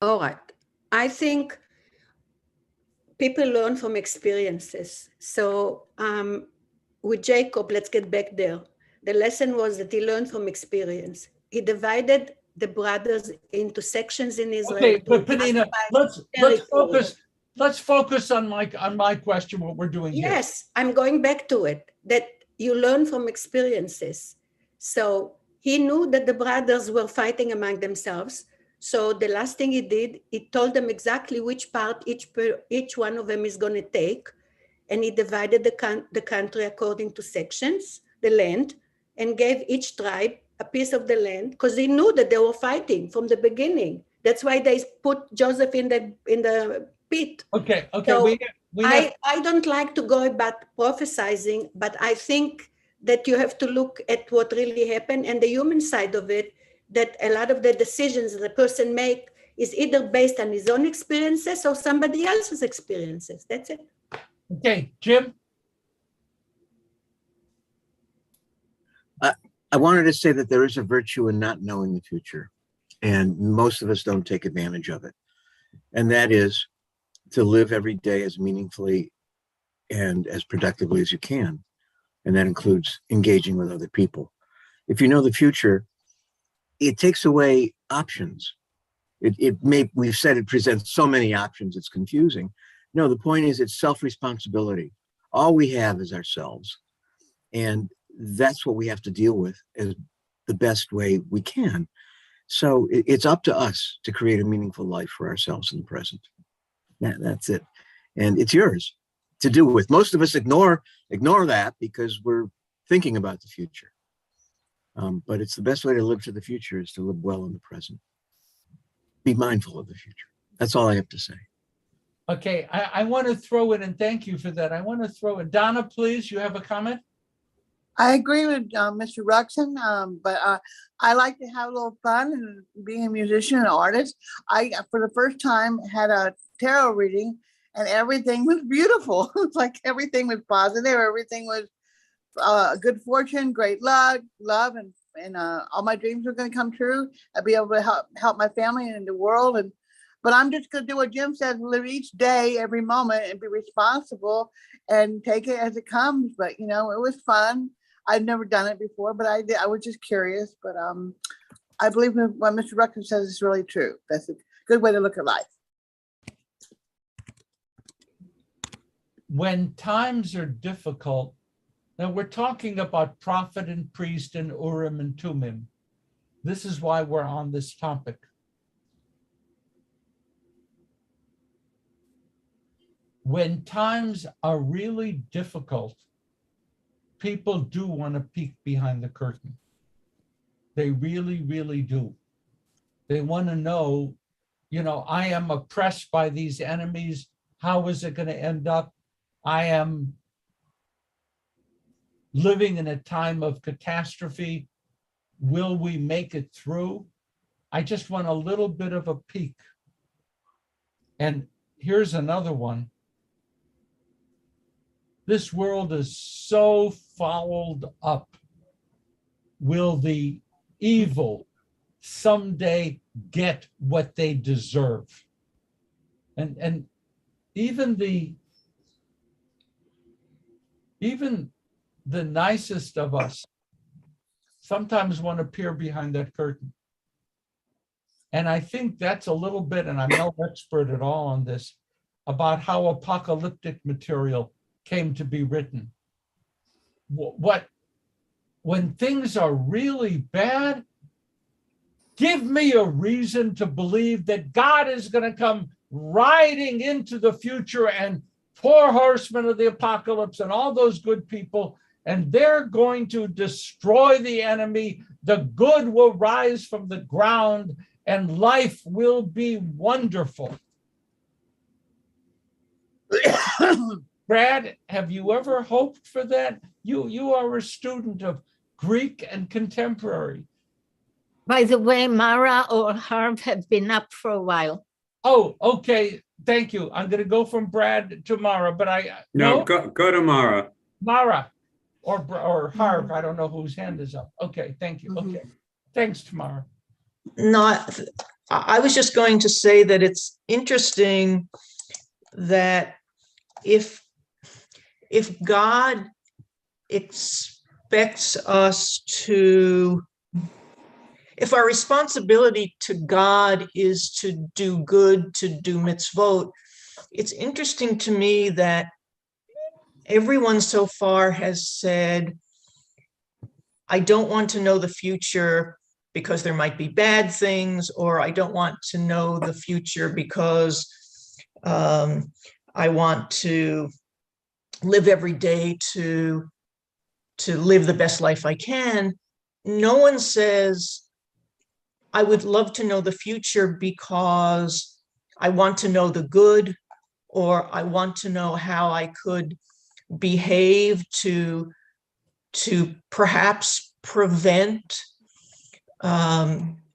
All right. I think people learn from experiences. So with Jacob, let's get back there. The lesson was that he learned from experience. He divided the brothers into sections in Israel. Okay, but Panina, let's focus on my question, what we're doing here. Yes, I'm going back to it, that you learn from experiences. So he knew that the brothers were fighting among themselves. So the last thing he did, he told them exactly which part each one of them is going to take. And he divided the country according to sections, the land, and gave each tribe a piece of the land, because he knew that they were fighting from the beginning. That's why they put Joseph in the pit. Okay. So I don't like to go about prophesizing, but I think that you have to look at what really happened and the human side of it, that a lot of the decisions the person make is either based on his own experiences or somebody else's experiences. That's it. Okay, Jim? I wanted to say that there is a virtue in not knowing the future, and most of us don't take advantage of it. And that is to live every day as meaningfully and as productively as you can. And that includes engaging with other people. If you know the future, it takes away options. We've said it presents so many options, it's confusing. No, the point is it's self-responsibility. All we have is ourselves. And that's what we have to deal with as the best way we can. So it's up to us to create a meaningful life for ourselves in the present. That's it. And it's yours to do with. Most of us ignore that because we're thinking about the future. But it's the best way to live to the future is to live well in the present. Be mindful of the future. That's all I have to say. Okay, I want to throw in, and thank you for that. I want to throw in, Donna, please, you have a comment? I agree with Mr. Ruxin, but I like to have a little fun and being a musician and artist. I, for the first time, had a tarot reading and everything was beautiful. It's like everything was positive. Everything was good fortune, great luck, love, and all my dreams were going to come true. I'd be able to help my family and the world. But I'm just going to do what Jim said, live each day, every moment, and be responsible and take it as it comes. But, you know, it was fun. I'd never done it before, but I did. I was just curious. But I believe what Mr. Rucker says is really true. That's a good way to look at life. When times are difficult, now we're talking about prophet and priest and Urim and Tumim. This is why we're on this topic. When times are really difficult, people do want to peek behind the curtain. They really, really do. They want to know, you know, I am oppressed by these enemies. How is it going to end up? I am living in a time of catastrophe. Will we make it through? I just want a little bit of a peek. And here's another one. This world is so fouled up. Will the evil someday get what they deserve? And even the nicest of us sometimes want to peer behind that curtain. And I think that's a little bit, and I'm no expert at all on this, about how apocalyptic material came to be written. When things are really bad, give me a reason to believe that God is going to come riding into the future and four horsemen of the apocalypse and all those good people, and they're going to destroy the enemy. The good will rise from the ground and life will be wonderful. Brad, have you ever hoped for that? You are a student of Greek and contemporary. By the way, Mara or Harv have been up for a while. Oh, okay. Thank you. I'm going to go from Brad to Mara, but No, go to Mara. Mara or Harv. I don't know whose hand is up. Okay, thank you. Okay. Thanks, Tamara. I was just going to say that it's interesting that if God expects us to, if our responsibility to God is to do good, to do mitzvot, it's interesting to me that everyone so far has said, I don't want to know the future because there might be bad things, or I don't want to know the future because I want to live every day to live the best life I can. No one says, I would love to know the future because I want to know the good, or I want to know how I could behave to to perhaps prevent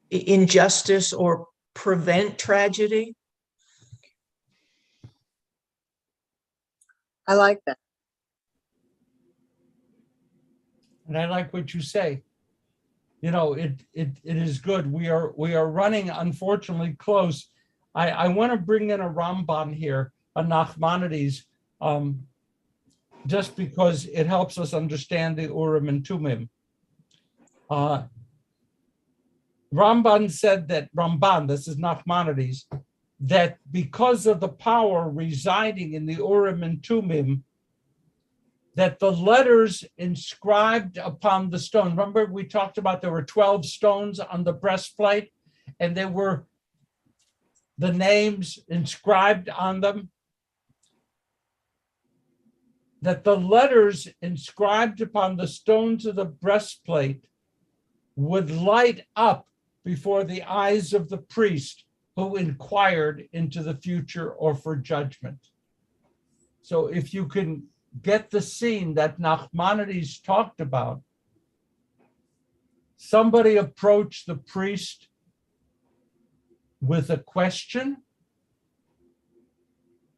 injustice or prevent tragedy? I like that. And I like what you say. You know, it is good. We are running, unfortunately, close. I want to bring in a Ramban here, a Nachmanides, just because it helps us understand the Urim and Tumim. Ramban said that, this is Nachmanides, that because of the power residing in the Urim and Tumim, that the letters inscribed upon the stone, remember we talked about there were 12 stones on the breastplate, and there were the names inscribed on them, that the letters inscribed upon the stones of the breastplate would light up before the eyes of the priest who inquired into the future or for judgment. So if you can get the scene that Nachmanides talked about, somebody approached the priest with a question,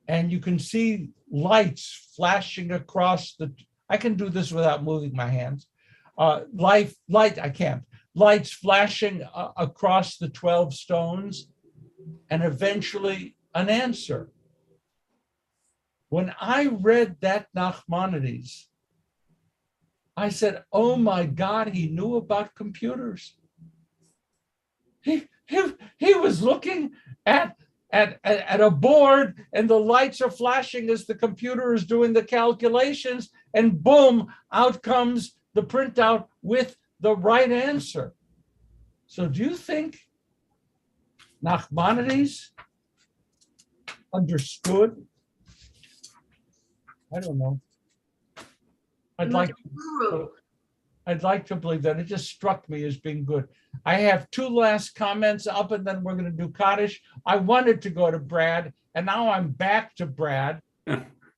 and you can see lights flashing across the, I can do this without moving my hands. Light, I can't. Lights flashing across the 12 stones, and eventually an answer. When I read that Nachmanides, I said, oh my God, he knew about computers. He was looking at a board, and the lights are flashing as the computer is doing the calculations, and boom, out comes the printout with the right answer. So do you think Nachmanides understood? I don't know. I'd like to believe that. It just struck me as being good. I have two last comments up, and then we're going to do Kaddish. I wanted to go to Brad, and now I'm back to Brad.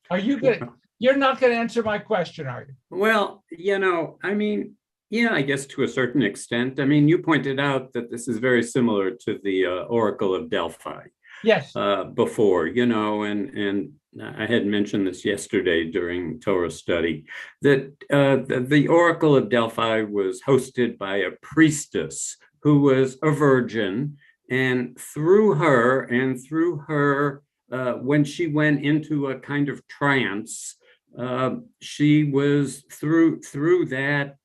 Are you going? You're not going to answer my question, are you? Well, I mean, yeah, I guess to a certain extent. I mean, you pointed out that this is very similar to the Oracle of Delphi. Yes. Before, and I had mentioned this yesterday during Torah study, that the Oracle of Delphi was hosted by a priestess who was a virgin, and through her, when she went into a kind of trance, she was through that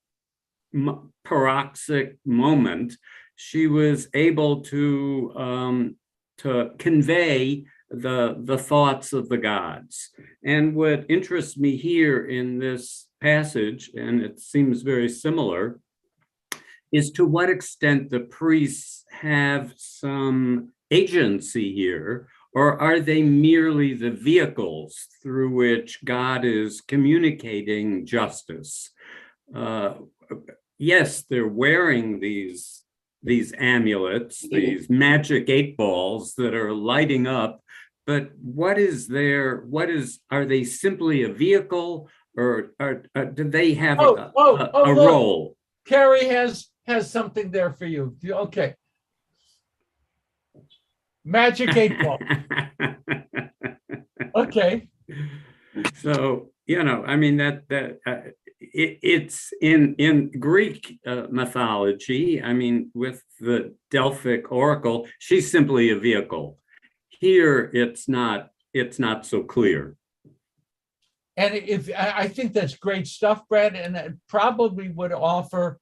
paroxysmic moment, she was able to convey the thoughts of the gods. And what interests me here in this passage, and it seems very similar, is to what extent the priests have some agency here, or are they merely the vehicles through which God is communicating justice? Yes, they're wearing these amulets, these magic 8 balls that are lighting up, but are they simply a vehicle, or do they have a role? Carrie has something there for you. Okay. Magic 8 ball. Okay. So, I mean, it's in Greek mythology. I mean, with the Delphic oracle, she's simply a vehicle. Here, it's not so clear. And I think that's great stuff, Brad, and it probably would offer,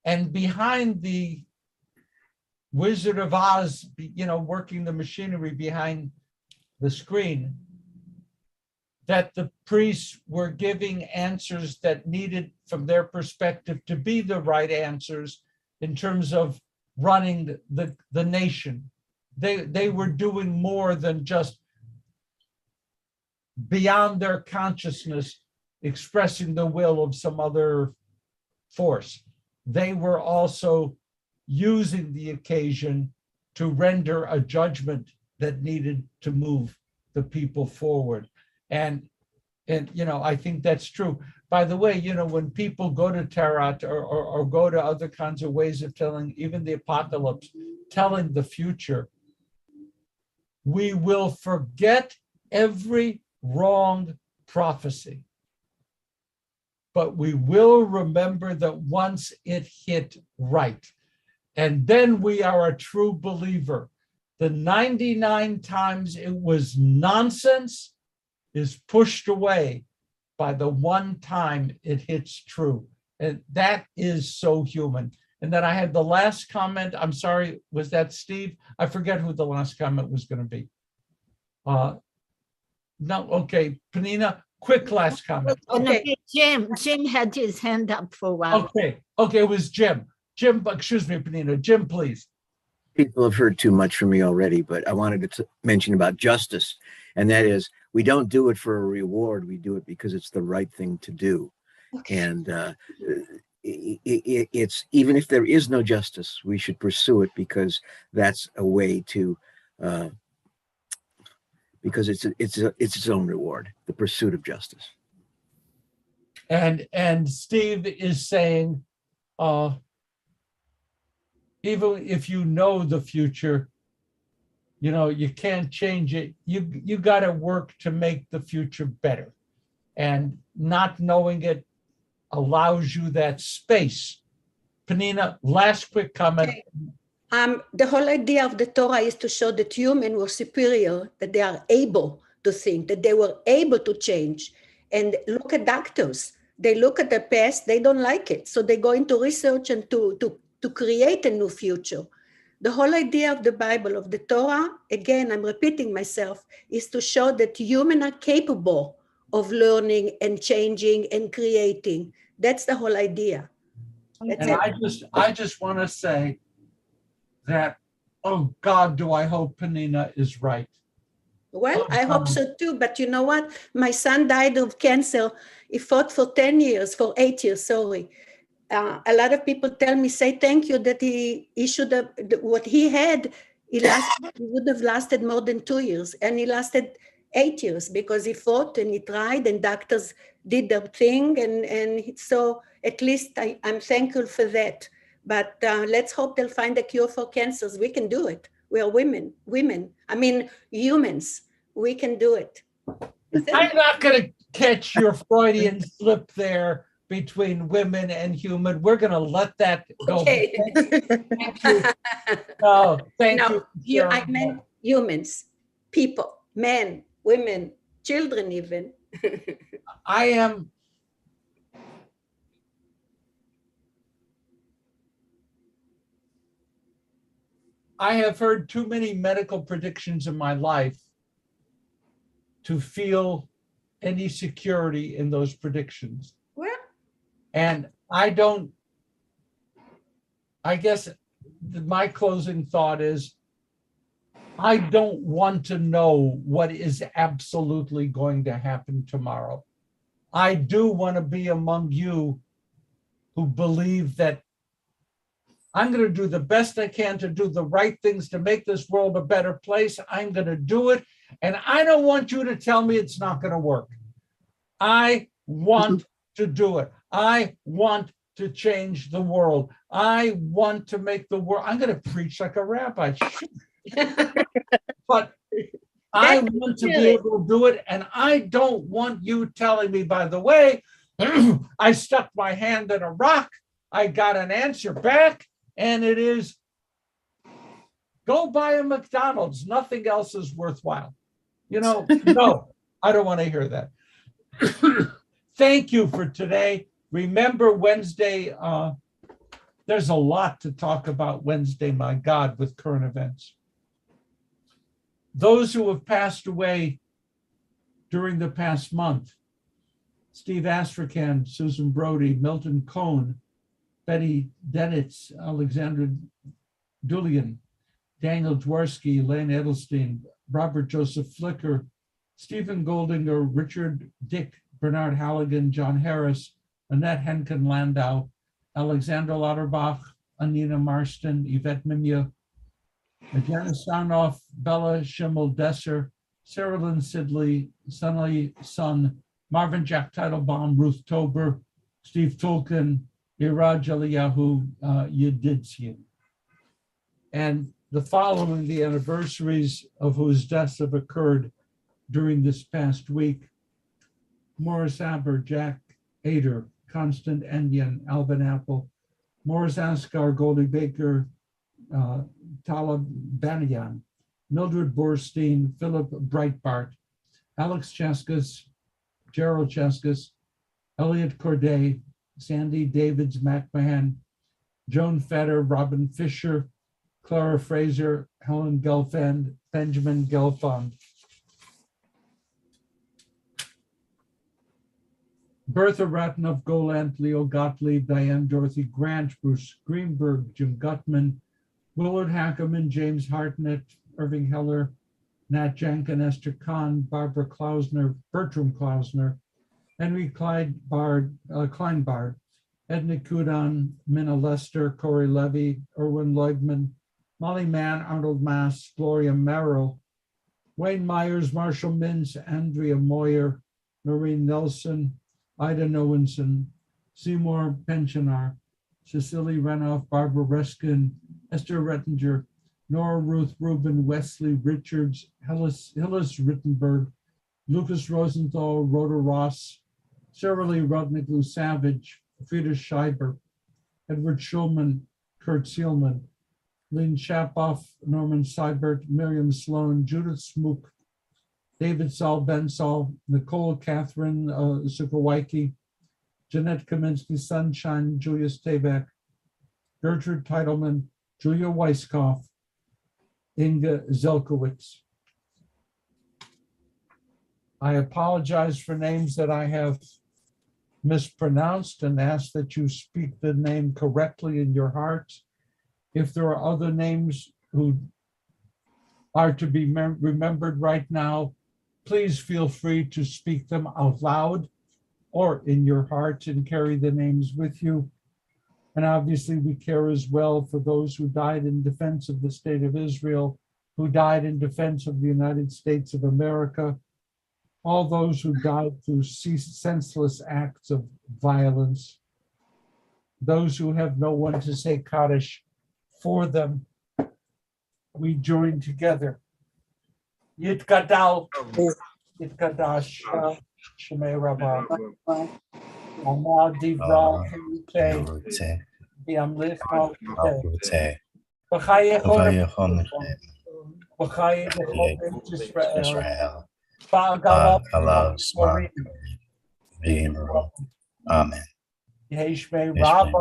and behind the Wizard of Oz, working the machinery behind the screen, that the priests were giving answers that needed, from their perspective, to be the right answers in terms of running the nation. They were doing more than just beyond their consciousness expressing the will of some other force. They were also using the occasion to render a judgment that needed to move the people forward. And And, I think that's true. By the way, when people go to Tarot or go to other kinds of ways of telling, even the apocalypse, telling the future, we will forget every wrong prophecy. But we will remember that once it hit right. And then we are a true believer. The 99 times it was nonsense is pushed away by the one time it hits true. And that is so human. And then I had the last comment. I'm sorry, was that Steve? I forget who the last comment was going to be. No, okay, Penina, quick last comment. Okay. Jim had his hand up for a while. Okay, it was Jim. Jim, excuse me, Penina. Jim, please. People have heard too much from me already, but I wanted to mention about justice. And that is, we don't do it for a reward. We do it because it's the right thing to do. Okay. And it's, even if there is no justice, we should pursue it because that's a way to, because it's its own reward, the pursuit of justice. And Steve is saying, even if you know the future, you can't change it. You got to work to make the future better. And not knowing it allows you that space. Penina, last quick comment. Okay. The whole idea of the Torah is to show that humans were superior, that they are able to think, that they were able to change. And look at doctors. They look at the past, they don't like it. So they go into research and to create a new future. The whole idea of the Bible, of the Torah, again, I'm repeating myself, is to show that humans are capable of learning and changing and creating. That's the whole idea. And I just want to say that, oh God, do I hope Penina is right. Well, I hope so too, but you know what? My son died of cancer. He fought for 8 years, sorry. A lot of people tell me, say thank you that he should have, what he had, he would have lasted more than 2 years, and he lasted 8 years because he fought and he tried and doctors did their thing. And so at least I'm thankful for that. But let's hope they'll find a cure for cancers. We can do it. We are women, humans. We can do it. I'm not going to catch your Freudian slip there between women and human. We're going to let that go. Okay. Thank you. Oh, thank you. I meant humans, people, men, women, children even. I have heard too many medical predictions in my life to feel any security in those predictions. Well, and I guess my closing thought is, I don't want to know what is absolutely going to happen tomorrow. I do want to be among you who believe that I'm going to do the best I can to do the right things to make this world a better place. I'm going to do it. And I don't want you to tell me it's not going to work. I want to do it. I want to change the world. I want to make the world. I'm going to preach like a rabbi. But I want to be able to do it. And I don't want you telling me, by the way, I stuck my hand in a rock. I got an answer back. And it is, go buy a McDonald's. Nothing else is worthwhile. No, I don't want to hear that. Thank you for today. Remember Wednesday, there's a lot to talk about Wednesday, my God, with current events. Those who have passed away during the past month, Steve Astrakhan, Susan Brody, Milton Cohn, Betty Denitz, Alexandra Dulian, Daniel Dworsky, Elaine Edelstein, Robert Joseph Flicker, Stephen Goldinger, Richard Dick, Bernard Halligan, John Harris, Annette Henkin Landau, Alexander Lauterbach, Anina Marston, Yvette Mimia, Janice Sanoff, Bella Schimmel-Desser, Sarah Lynn Sidley, Sunny Sun, Marvin Jack Teitelbaum, Ruth Tober, Steve Tulkin, Iraj Eliyahu Yedidzian. And the following, the anniversaries of whose deaths have occurred during this past week: Morris Aber, Jack Ader, Constant Enyan, Alvin Apple, Morris Asgar, Goldie Baker, Talib Banayan, Mildred Borstein, Philip Breitbart, Alex Cheskus, Gerald Cheskus, Elliot Corday, Sandy Davids McMahon, Joan Fetter, Robin Fisher, Clara Fraser, Helen Gelfand, Benjamin Gelfand. Bertha Ratnoff, Goland, Leo Gottlieb, Diane Dorothy Grant, Bruce Greenberg, Jim Gutman, Willard Hackerman, James Hartnett, Irving Heller, Nat Jankin, Esther Kahn, Barbara Klausner, Bertram Klausner, Henry Kleinbard, Edna Kudon, Minna Lester, Corey Levy, Erwin Leugman, Molly Mann, Arnold Mass, Gloria Merrill, Wayne Myers, Marshall Mintz, Andrea Moyer, Maureen Nelson, Ida Nowinson, Seymour Pensionar, Cecily Renoff, Barbara Reskin, Esther Rettinger, Nora Ruth Rubin, Wesley Richards, Hillis Rittenberg, Lucas Rosenthal, Rhoda Ross, Sarah Lee Rudnick, Lou Savage, Frieda Scheiber, Edward Schulman, Kurt Seelman, Lynn Chapoff, Norman Seibert, Miriam Sloan, Judith Smook, David Saul Bensall, Nicole Catherine Sukowicki, Jeanette Kaminsky, Sunshine, Julius Tabak, Gertrude Teitelman, Julia Weiskopf, Inga Zelkowitz. I apologize for names that I have mispronounced and ask that you speak the name correctly in your hearts. If there are other names who are to be remembered right now, please feel free to speak them out loud or in your heart and carry the names with you. And obviously we care as well for those who died in defense of the state of Israel, who died in defense of the United States of America, all those who died through senseless acts of violence, those who have no one to say Kaddish for them. We join together. Yitgadal, Yitgadash, Shemei Rabbah, Amar Divra, Kiyute, Biamlich Malkute, B'chayechon Israel, Ba'agalav Smarim, Amen. Yeheshmei Rabbah,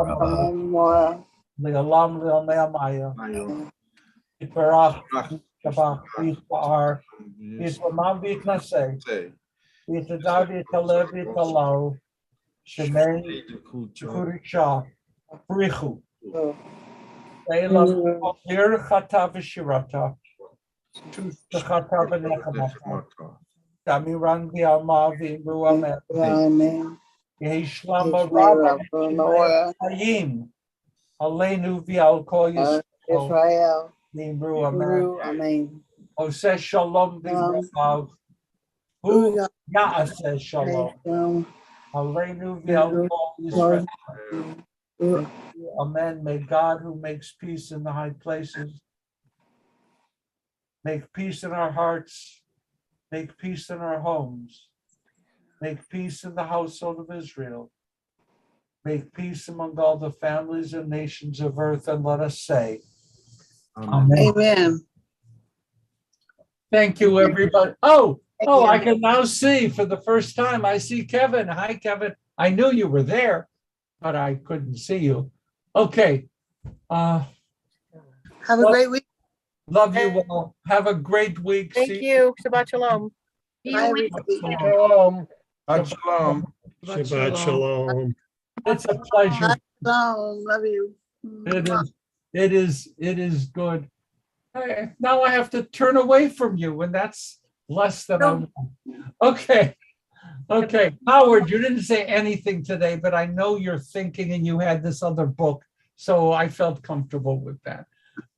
Le'olam Le'omei Amaya, Yitbarach, Shabbat, Yitbar, Yitlamam V'Yitnaseh, Yitadar Yitalev Yitalau, Shemei Kurisha, Brichu, Le'elam Lir Chata V'Shirata, Chata V'Nechamata, Damiran V'Alma V'Imru Amen. Amen. Yehishlam Rabba Hayim, Aleinu V'Al Kol Yisrael, Israel. V'Imru Amen. Amen. Oseh Shalom V'Imru Hu Ya'aseh Shalom. Aleinu V'Al Kol Yisrael. Amen. May God, who makes peace in the high places, make peace in our hearts, make peace in our homes, make peace in the household of Israel, make peace among all the families and nations of earth, and let us say, Amen. Amen. Thank you, everybody. Oh, I can now see for the first time. I see Kevin. Hi, Kevin. I knew you were there, but I couldn't see you. Okay. Have a great week. Love you all. Have a great week. Thank you. Shabbat shalom. Bye, everybody. Shalom. Shalom. Shabbat shalom. It's a pleasure. Shalom. Love you. It is good. Now I have to turn away from you, and that's less than I want. Okay. Howard, you didn't say anything today, but I know you're thinking and you had this other book, so I felt comfortable with that.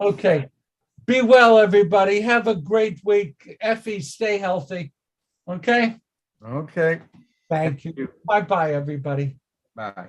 Okay. Be well, everybody. Have a great week. Effie, stay healthy. Okay? Okay. Thank you. Bye-bye, everybody. Bye.